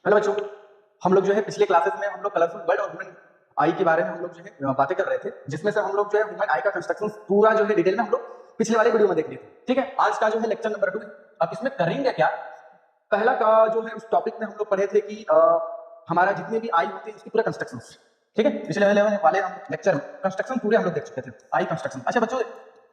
Hello बच्चों, हम लोग जो है पिछले क्लासेस में हम लोग कलरफुल बर्ड और ह्यूमन आई के बारे में हम लोग जो है बातें कर रहे थे, जिसमें से हम लोग जो है ह्यूमन आई का कंस्ट्रक्शन पूरा जो है डिटेल में हम लोग पिछले वाले वीडियो में देख लिए थे। ठीक है, आज का जो है लेक्चर नंबर 2 है। अब इसमें करेंगे क्या, पहला का जो है उस टॉपिक में हम लोग पढ़े थे कि हमारा जितने भी आई होते हैं उसकी पूरा कंस्ट्रक्शन। ठीक है, पिछले वाले हम लेक्चर में कंस्ट्रक्शन पूरे हम लोग देख चुके थे, आई कंस्ट्रक्शन। अच्छा बच्चों,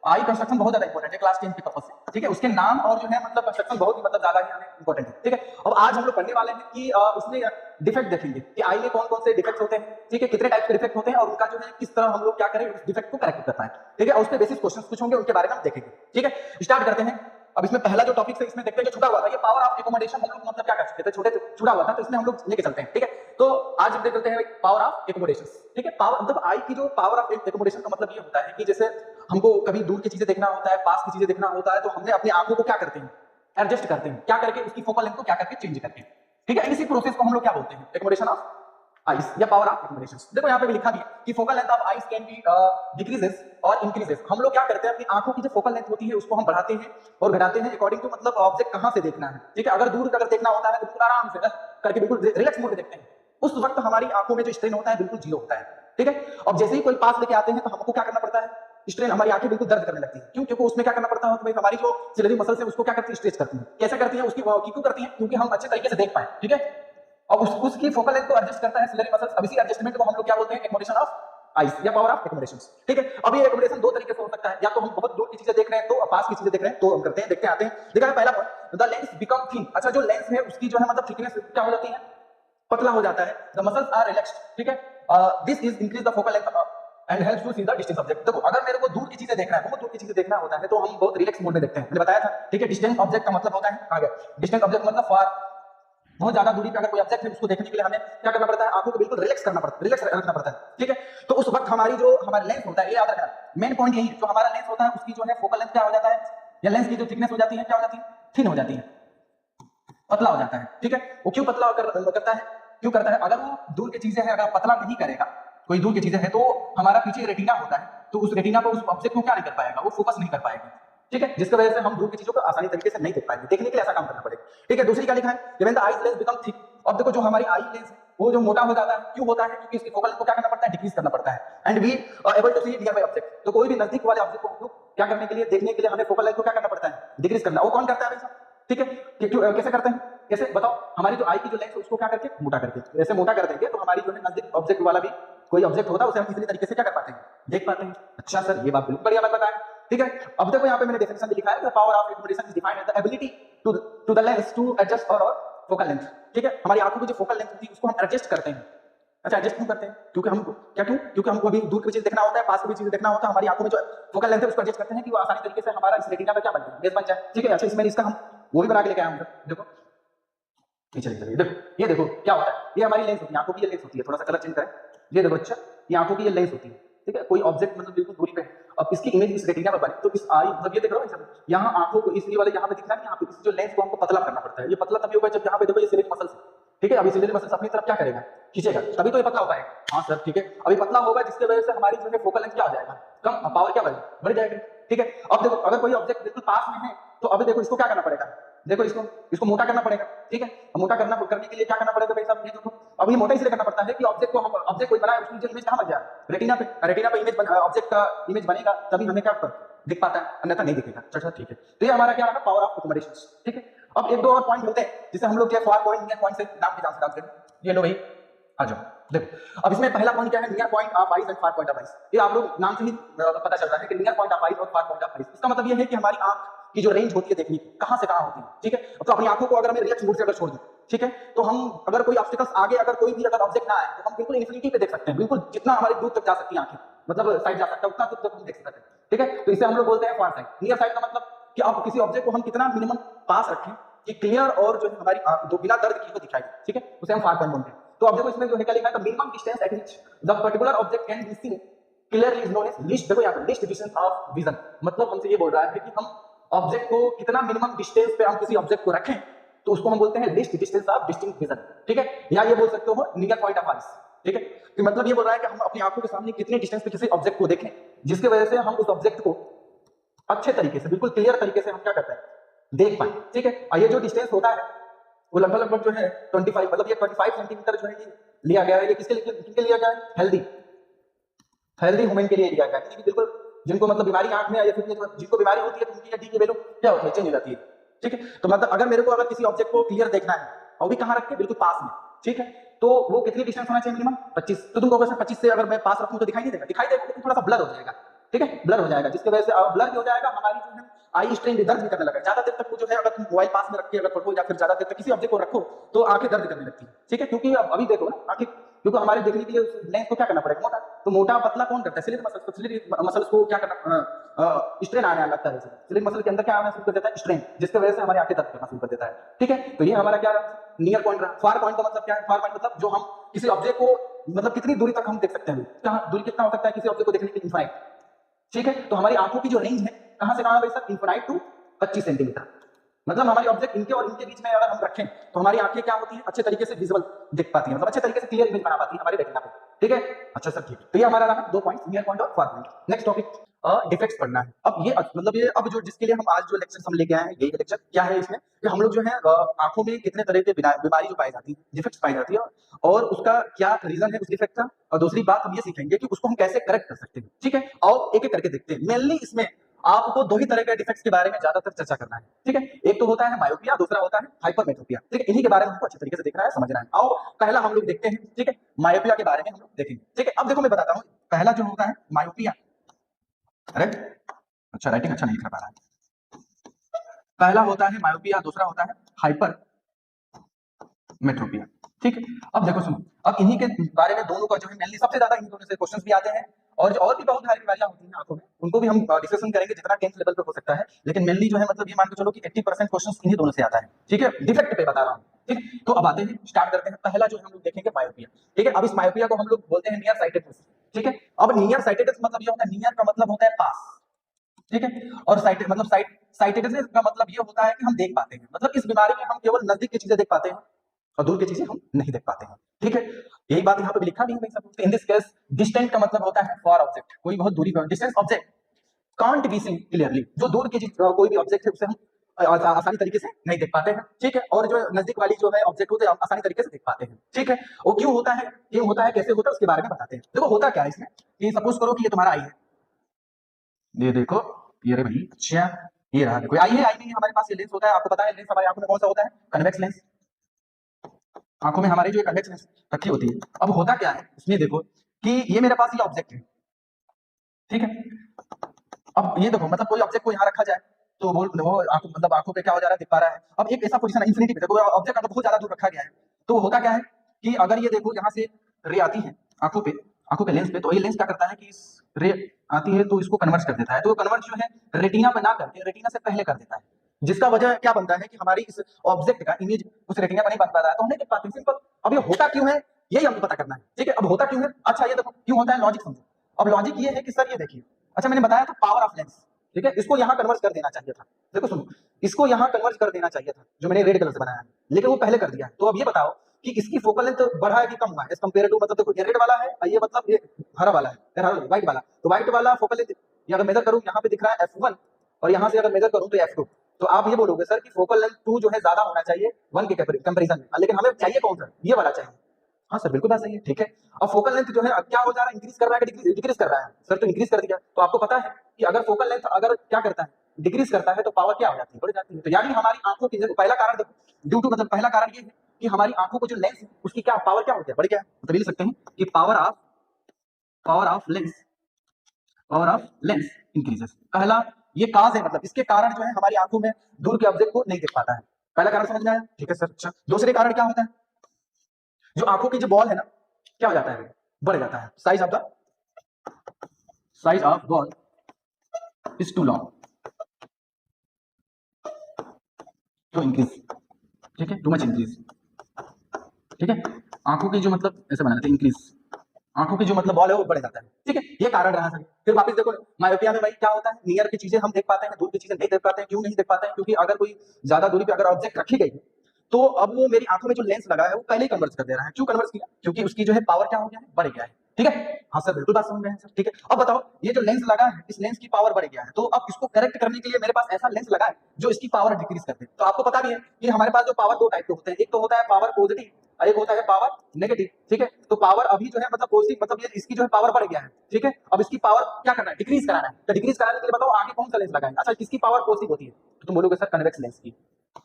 आई कंस्ट्रक्शन बहुत ज्यादा इंपॉर्टेंट है क्लास 10 के पर्पस से। ठीक है, उसके नाम और जो है मतलब कंस्ट्रक्शन बहुत ही मतलब ज्यादा ही हमें इंपॉर्टेंट है। ठीक है, अब आज हम लोग पढ़ने वाले हैं कि उसमें डिफेक्ट देखेंगे कि आई में कौन कौन से डिफेक्ट होते हैं। ठीक है, कितने टाइप के डिफेक्ट होते हैं और उनका जो है किस तरह हम लोग क्या करें उस डिफेक्ट को करेक्ट करता है। ठीक है, और उसके बेसिस क्वेश्चन कुछ होंगे, उनके बारे में हम देखेंगे। ठीक है, स्टार्ट करते हैं। अब इसमें पहला जो टॉपिक है इसमें देखते हैं जो छुटा हुआ था, ये पावर ऑफ एकोमोडेशन हम लोग मतलब क्या कर चुके थे, छोटे छुटा हुआ था तो इसमें हम लोग लेके चलते हैं। ठीक है, तो आज हम देखते हैं पावर ऑफ एकोमोडेशन। ठीक है, पावर मतलब आई की जो पावर ऑफ एकोमोडेशन का मतलब ये होता है कि जैसे हमको कभी दूर की चीजें देखना होता है, पास की चीजें देखना होता है, तो हमने अपनी आंखों को क्या करते हैं, एडजस्ट करते हैं, क्या करके उसकी फोकल लेंथ को क्या करके चेंज करते हैं। ठीक है, इसी प्रोसेस को हम लोग क्या बोलते हैं, एकोमोडेशन ऑफ आइस या पावर ऑफ एकोमोडेशन। देखो यहाँ पे भी लिखा भी है कि focal length of ice can be decreases और इंक्रीजेस। हम लोग क्या करते हैं, अपनी आंखों की जो फोकल लेंथ होती है उसको हम बढ़ाते हैं और घटाते हैं अकॉर्डिंग टू मतलब ऑब्जेक्ट कहां से देखना है। ठीक है, अगर दूर अगर देखना होता है तो बिल्कुल आराम से करके बिल्कुल रिलैक्स मोड में देखते हैं, उस वक्त हमारी आंखों में जो स्ट्रेन होता है बिल्कुल जीरो होता है। ठीक है, अब जैसे ही कोई पास लेके आते हैं तो हमको क्या करना पड़ता है, स्ट्रेन, हमारी आंखें बिल्कुल दर्द करने लगती है। क्यों? क्योंकि उसमें क्या करना पड़ता है, हमारी जो सिलेरी मसल्स है उसको क्या करती है, स्ट्रेच करती है। कैसे करती है, उसकी क्यों करती है, क्योंकि हम अच्छे तरीके से देख पाए। ठीक है, और उसकी फोकल लेंथ को एडजस्ट करता है सिलेरी मसल्स। अब इसी एडजस्टमेंट को हम लोग क्या बोलते हैं, एकोमोडेशन ऑफ आइस या पावर ऑफ एकोमोडेशन। ठीक है, अब ये एकोमोडेशन दो तरीके से हो सकता है, या तो हम बहुत दूर की चीजें देख रहे हैं तो पास की चीजें देख रहे हैं तो हम करते हैं, देखते आते हैं। देखा है पहला point, the lens become thin. अच्छा, जो लेंस है उसकी जो है मतलब थिकनेस क्या हो जाती है, पतला हो जाता है। The muscles are relaxed. ठीक है, this is increase the focal length and helps to see the distance object. देखो, अगर मेरे को दूर की चीजें देखना है, बहुत दूर की चीजें देखना होता है तो हम बहुत रिलैक्स मोड में देखते हैं, मैंने बताया था। ठीक है, डिस्टेंस ऑब्जेक्ट का मतलब होता है आगे, डिस्टेंस ऑब्जेक्ट मतलब फार, बहुत ज्यादा दूरी पे अगर कोई ऑब्जेक्ट है उसको देखने के लिए हमें क्या करना पड़ता है, आंखों को बिल्कुल रिलैक्स करना पड़ता है, रिलैक्स रखना पड़ता है। ठीक है, तो उस वक्त हमारी जो हमारा लेंस होता है, ये याद रखना मेन पॉइंट यही है, जो हमारा लेंस होता है उसकी जो है फोकल लेंथ क्या हो जाता है, या लेंस की जो थिकनेस हो जाती है क्या हो जाती है, थिन हो जाती है, पतला हो जाता है। ठीक है, वो क्यों पतला करता है, क्यों करता है, अगर वो दूर की चीजें हैं अगर पतला नहीं करेगा, कोई दूर की चीजें हैं तो हमारा पीछे रेटिना होता है, तो उस रेटिना पर उस ऑब्जेक्ट को क्या नहीं कर पाएगा, वो फोकस नहीं कर पाएगा। ठीक है, जिसकी वजह से हम दूर की चीजों को आसानी तरीके से नहीं देख पाएंगे, देखने के लिए ऐसा काम करना पड़ेगा। ठीक है, दूसरी क्या लिखा है, when the eyes lens become thick. अब देखो, जो हमारी आई लेंस है वो जो मोटा हो जाता है, क्यों होता है, क्योंकि इसकी फोकल को क्या करना पड़ता है, डिक्रीज करना पड़ता है। And we able to see nearby object. तो कोई भी नजदीक वाले ऑब्जेक्ट को क्या करने के लिए, देखने के लिए हमें फोकल लेंथ को क्या करना पड़ता है, डिक्रीज करना। वो कौन करता है भाई साहब? ठीक है, कैसे करते हैं, कैसे बताओ, हमारी जो आई की जो लेंस है उसको क्या करके मोटा करके, ऐसे मोटा कर देंगे तो हमारी जो है नजदीक ऑब्जेक्ट वाला भी कोई ऑब्जेक्ट होता है उसे हम इजीली तरीके से क्या कर पाते हैं, देख पाते हैं। अच्छा सर, ये बात बिल्कुल बढ़िया बात बताया। ठीक है, अब देखो यहाँ पे मैंने डेफिनेशन भी लिखा है, power of accommodation is defined as the ability to the lens to adjust और फोकल लेंथ। ठीक है, हमारी आंखों की जो फोकल लेंथ होती है उसको हम एडजस्ट करते हैं। अच्छा, एडजस्ट क्यों करते हैं, क्योंकि हमको क्या, क्योंकि हमको अभी दूर की चीज देखना होता है, पास की भी चीज देखना होता है, हमारी आंखों में जो फोकल लेंथ है उसको एडजस्ट करते हैं कि वो आसानी तरीके से हमारा इस रेटिना पे क्या बन जाए, बेस बन जाए। ठीक है, अच्छा इसमें इसका हम वो भी बना के लेके आया हूं, देखो चलिए देखो, ये देखो क्या होता है, ये हमारी लेंस होती है, आंखों की ये लेंस होती है, थोड़ा सा कलर चेंज करें, ये देखो। अच्छा, ये आंखों की ये लेंस होती है। ठीक है, कोई ऑब्जेक्ट मतलब बिल्कुल दूरी पे है, अब इसकी इमेज इस रेटिना पर बने तो इस आई मतलब ये देख रहे हो यहाँ आंखों को इसलिए वाले यहाँ पे दिख रहा है, यहाँ पे इस जो लेंस को हमको पतला करना पड़ता है। ये पतला तभी होगा जब यहाँ पे देखो ये सिलेरी मसल्स। ठीक है, अभी सिलेरी मसल्स अपनी तरफ क्या करेगा, खींचेगा, तभी तो ये पतला हो पाएगा। हाँ सर, ठीक है, अभी पतला होगा जिसकी वजह से हमारी जो है फोकल लेंथ क्या हो जाएगा, कम, पावर क्या बढ़ जाएगी। ठीक है, अब देखो अगर कोई ऑब्जेक्ट बिल्कुल पास में है तो अभी देखो इसको क्या करना पड़ेगा, देखो इसको मोटा करना पड़ेगा। ठीक है, मोटा करने के लिए क्या करना पड़ेगा भाई साहब, ये देखो अब ये मोटा इसलिए करना पड़ता है कि ऑब्जेक्ट को हम ऑब्जेक्ट कोई बनाए उसकी जो इमेज कहां बन जाए, रेटिना पे इमेज ऑब्जेक्ट का इमेज बनेगा तभी हमें क्या दिख पाता है, अन्यथा नहीं दिखेगा। अच्छा ठीक है, तो ये हमारा क्या रहा, पावर ऑफ एकोमोडेशन। ठीक है, अब एक दो और पॉइंट होते हैं जिसे हम लोग क्या फार पॉइंट, नियर पॉइंट से नाम के जान से ये लो भाई, आ जाओ देखो। अब इसमें पहला पॉइंट क्या है, near point of eyes and far point of eyes. ये आप लोग नाम से ही पता चल रहा है कि नियर पॉइंट ऑफ आइज और फार पॉइंट ऑफ आइज, इसका मतलब ये है कि हमारी आंख की जो रेंज होती है देखने की, कहां से कहां होती है। ठीक है, तो अपनी आंखों को अगर हमें रिलैक्स मोड से अगर छोड़ दें, ठीक है, तो हम अगर कोई ऑब्स्टिकल्स आगे अगर कोई भी अगर ऑब्जेक्ट ना आए तो हम बिल्कुल इन्फिनिटी पे देख सकते हैं, बिल्कुल जितना हमारी दूर तक जा सकती है आंखें, मतलब साइड जा सकता है उतना दूर तक हम देख सकते हैं। ठीक है, तो इसे हम लोग बोलते हैं फार साइड। नियर साइड का मतलब कि आप किसी ऑब्जेक्ट को हम कितना मिनिमम पास रखें कि क्लियर और जो हमारी आंख जो बिना दर्द की को दिखाई दे। ठीक है, उसे हम फार पॉइंट बोलते हैं। तो अब देखो इसमें जो है क्या लिखा है, minimum distance at which the particular object can be seen clearly is known as least. देखो यहाँ पे लिस्ट डिस्टेंस ऑफ विजन, मतलब हमसे ये बोल रहा है कि हम ऑब्जेक्ट को कितना मिनिमम डिस्टेंस पे हम किसी ऑब्जेक्ट को रखें तो उसको हम बोलते हैं list distance of distinct vision. ठीक है, या ये बोल सकते हो नियर पॉइंट ऑफ आइज। ठीक है, तो मतलब ये बोल रहा है कि हम अपनी आंखों के सामने कितने डिस्टेंस पे किसी ऑब्जेक्ट को देखें जिसकी वजह से हम उस ऑब्जेक्ट को अच्छे तरीके से, बिल्कुल क्लियर तरीके से हम क्या करते हैं, देख पाए। ठीक है, और ये जो डिस्टेंस होता है वो लगभग लगभग जो है 25 मतलब ये 25 सेंटीमीटर जो है ये लिया गया है। ये किसके लिया गया है? हेल्दी ह्यूमन के लिए लिया गया है। यानी कि बिल्कुल जिनको मतलब बीमारी आंख में या फिर जिनको बीमारी होती है तो उनकी डी की वैल्यू क्या होती है? चेंज हो जाती है। ठीक है, तो मतलब अगर मेरे को अगर किसी ऑब्जेक्ट को क्लियर देखना है और भी कहाँ रख के? बिल्कुल पास में। ठीक है, तो वो कितनी डिस्टेंस होना चाहिए? मिनिमम 25। तो तुमको अगर 25 से अगर मैं पास रखूं तो दिखाई नहीं देगा? दिखाई देगा लेकिन थोड़ा सा ब्लर हो जाएगा। ठीक है, ब्लर हो जाएगा, जिसकी वजह से ब्लर हो जाएगा, हमारी जो है आई स्ट्रेन दर्द भी करने लगा। ज्यादा देर तक वो जो है अगर तुम मोबाइल पास में रख के अगर पढ़ो या फिर ज्यादा देर तक किसी ऑब्जेक्ट को रखो तो आंखें दर्द करने लगती है। ठीक है, क्योंकि अभी देखो ना आंखें, क्योंकि हमारे देखने के लिए लेंस को क्या करना पड़ेगा? मोटा। तो मोटा पतला कौन करता है? स्लिट मसल्स को क्या करना, स्ट्रेन आने लगता है। स्लिट मसल के अंदर क्या आना शुरू कर देता है? स्ट्रेन, जिसकी वजह से हमारी आंखें दर्द करना शुरू कर देता है। ठीक है, तो ये हमारा क्या नियर पॉइंट रहा। फार पॉइंट का मतलब क्या है? फार पॉइंट मतलब जो हम किसी ऑब्जेक्ट को मतलब कितनी दूरी तक हम देख सकते हैं, कहाँ दूरी कितना हो सकता है किसी ऑब्जेक्ट को देखने के लिए? इनफाइनाइट। ठीक है, तो हमारी आंखों की जो रेंज है कहां से कहां भाई सर? Infinite to 25 centimetre. मतलब हमारी ऑब्जेक्ट इनके और इनके बीच में अगर हम रखें तो हमारी आंखें क्या होती है? अच्छे तरीके से विजुअल दिख पाती है, मतलब अच्छे तरीके से क्लियर इमेज बना पाती है हमारे रेटिना पे। ठीक है, अच्छा सर ठीक है। तो ये हमारा रहा 2 पॉइंट्स, नियर पॉइंट और far point. Next topic defects पढ़ना है। अब ये मतलब ये अब जो जिसके लिए हम आज जो लेक्चर हम लेके आए हैं, यही लेक्चर क्या है इसमें कि हम लोग जो है आंखों में कितने तरह के बीमारी जो पाई जाती है, डिफेक्ट्स पाई जाती है और उसका क्या रीजन है उस डिफेक्ट का, और दूसरी बात हम ये सीखेंगे कि उसको हम कैसे करेक्ट कर सकते हैं। ठीक है, और एक एक करके देखते हैं। मेनली इसमें आपको दो ही तरह के डिफेक्ट्स के बारे में ज्यादातर चर्चा करना है। ठीक है, एक तो होता है मायोपिया, दूसरा होता है हाइपरमेट्रोपिया। ठीक है, इन्हीं के बारे में हमको अच्छे तरीके से देखना है, समझना है। आओ पहला हम लोग देखते हैं। ठीक है, मायोपिया के बारे में हम लोग देखेंगे। ठीक है, अब देखो मैं बताता हूँ। पहला जो होता है मायोपिया, अरे अच्छा राइटिंग अच्छा नहीं लिख पा रहा है। पहला होता है मायोपिया, दूसरा होता है हाइपर मेट्रोपिया। ठीक है, अब देखो सुनो, अब इन्हीं के बारे में दोनों का जो है मेनली सबसे ज्यादा इन्हीं दोनों से क्वेश्चंस भी आते हैं और भी बहुत सारी बीमारियां होती हैं आंखों में, उनको भी हम डिस्कशन करेंगे जितना 10th लेवल पे हो सकता है। लेकिन मेनली जो है मतलब ये मान के चलो कि 80% क्वेश्चंस इन्हीं दोनों से आता है। ठीक है, डिफेक्ट पे बता रहा हूँ। ठीक, तो अब आते हैं, स्टार्ट करते हैं। पहला जो हम लोग देखेंगे मायोपिया। ठीक है, अब इस मायोपिया को हम लोग बोलते हैं नियर साइटेडनेस। ठीक है, अब नियर साइटेडनेस मतलब ये होता है, नियर का मतलब होता है पास। ठीक है, और साइटेडनेस का मतलब ये होता है कि हम देख पाते हैं, मतलब इस बीमारी में हम केवल नजदीक की चीजें देख पाते हैं और दूर की चीजें हम नहीं देख पाते हैं। ठीक है, यही बात यहाँ पे भी लिखा भी है भाई सब। इन दिस केस डिस्टेंट का मतलब होता है फॉर ऑब्जेक्ट, कोई बहुत दूरी पर। Distance object can't be seen clearly, जो दूर की कोई भी ऑब्जेक्ट है उसे हम आसानी तरीके से नहीं देख पाते हैं। ठीक है, और जो नजदीक वाली जो है ऑब्जेक्ट होते हैं हम आसानी तरीके से देख पाते हैं। ठीक है, वो क्यों होता है, कैसे होता है, उसके बारे में बताते हैं। देखो होता क्या है इसमें कि सपोज करो कि ये तुम्हारा आई है, ये देखो, ये रे भाई, अच्छा ये रहा, देखो आई है। आई में हमारे पास ये लेंस होता है, आपको पता है लेंस हमारी आंखों में कौन सा होता है? Convex lens. आंखों में हमारी जो कन्वेक्स लेंस रखी होती है। अब होता क्या है इसमें, देखो कि ये मेरे पास ये ऑब्जेक्ट है। ठीक है, अब ये देखो मतलब कोई ऑब्जेक्ट को यहाँ रखा जाए तो वो आंखों मतलब आंखों पे क्या हो जा रहा है? दिख पा रहा है। अब एक ऐसा पोजीशन है इंफिनिटी पे, देखो ऑब्जेक्ट अगर बहुत ज्यादा दूर रखा गया है तो होता क्या है कि अगर ये देखो यहाँ से रे आती है आंखों पे, आंखों के लेंस पे, तो ये लेंस क्या करता है कि इस रे आती है तो इसको कन्वर्ट कर देता है। तो कन्वर्ट जो है रेटिना पे ना करके रेटिना से पहले कर देता है, जिसका वजह क्या बनता है कि हमारी इस ऑब्जेक्ट का इमेज उस रेटिना पर नहीं बन पा रहा है, तो हम नहीं देख पाते। सिंपल। अब ये होता क्यों है यही हमको पता करना है। ठीक है, अब होता क्यों है, अच्छा ये देखो क्यों होता है, लॉजिक समझो। अब लॉजिक ये है कि सर ये देखिए, अच्छा मैंने बताया था पावर ऑफ लेंस। ठीक है, इसको यहाँ कन्वर्ट कर देना चाहिए था। देखो सुनो, इसको यहाँ कन्वर्ट कर देना चाहिए था, जो मैंने रेड कलर से बनाया है, लेकिन वो पहले कर दिया है। तो अब ये बताओ कि इसकी फोकल लेंथ बढ़ा है कि कम हुआ है एज कंपेयर टू, मतलब देखो ये रेड वाला है और ये मतलब ये हरा वाला है, व्हाइट वाला। तो व्हाइट वाला फोकल लेंथ ये अगर मेजर करूं, यहाँ पे दिख रहा है f1 और यहाँ से अगर मेजर करूं तो f2, तो आप ये बोलोगे सर कि फोकल लेंथ 2 जो है ज्यादा होना चाहिए 1 के कंपैरिजन में, लेकिन हमें चाहिए कौन सा? ये वाला चाहिए। हाँ सर बिल्कुल बात सही है। ठीक है, अब फोकल लेंथ जो है अब क्या हो जा रहा है, इंक्रीज कर रहा है कि डिक्रीज कर रहा है? सर तो इंक्रीज कर दिया। तो आपको पता है कि अगर फोकल लेंथ अगर क्या करता है, डिक्रीज करता है, तो पावर क्या हो जाती है? बढ़ जाती है। तो यानी हमारी आंखों की पहला कारण ड्यू टू मतलब पहला कारण ये है कि हमारी आंखों को जो लेंस है उसकी क्या पावर क्या हो गया, बढ़ गया। मतलब ये लिख सकते हैं कि पावर ऑफ लेंस इंक्रीजेस। पहला ये काज है, मतलब इसके कारण जो है हमारी आंखों में दूर के ऑब्जेक्ट को नहीं देख पाता है। पहला कारण समझ में आया? ठीक है सर। अच्छा दूसरे कारण क्या होता है, जो आंखों की जो बॉल है ना, क्या हो जाता है, बढ़ जाता है। Size of ball is too long to increase. ठीक है, टू मच इंक्रीज। ठीक है, आंखों की जो मतलब ऐसे बनाना था इंक्रीज, आंखों की जो मतलब बॉल है वो बढ़ जाता है। ठीक है, ये कारण रहा सर। फिर वापस देखो मायोपिया में भाई क्या होता है, नियर की चीजें हम देख पाते हैं, दूर की चीजें नहीं देख पाते हैं। क्यों नहीं देख पाते हैं? क्योंकि अगर कोई ज्यादा दूरी पे अगर ऑब्जेक्ट रखी गई है तो अब वो मेरी आंखों में जो लेंस लगा है वो पहले ही कन्वर्ट कर दे रहा है। क्यों कन्वर्ट किया? क्योंकि उसकी जो है पावर क्या हो गया है, बढ़ गया है। ठीक है। हाँ सर बिल्कुल बात समझ रहे हैं सर, ठीक है। अब बताओ ये जो लेंस लगा है इस लेंस की पावर बढ़ गया है, तो अब इसको करेक्ट करने के लिए मेरे पास ऐसा लेंस लगा है जो इसकी पावर डिक्रीज कर दे। तो आपको पता भी है कि हमारे पास जो पावर दो टाइप के होते हैं, एक तो होता है पावर पॉजिटिव और एक होता है पावर नेगेटिव, ठीक है। तो पावर अभी जो है मतलब पॉजिटिव मतलब ये इसकी जो है पावर बढ़ गया है, ठीक है। अब इसकी पावर क्या करना है, डिक्रीज कराना है। तो डिक्रीज कराने के लिए बताओ आगे कौन सा लेंस लगाएंगे। अच्छा किसकी पावर पॉजिटिव होती है तो तुम बोलोगे सर कन्वेक्स लेंस की।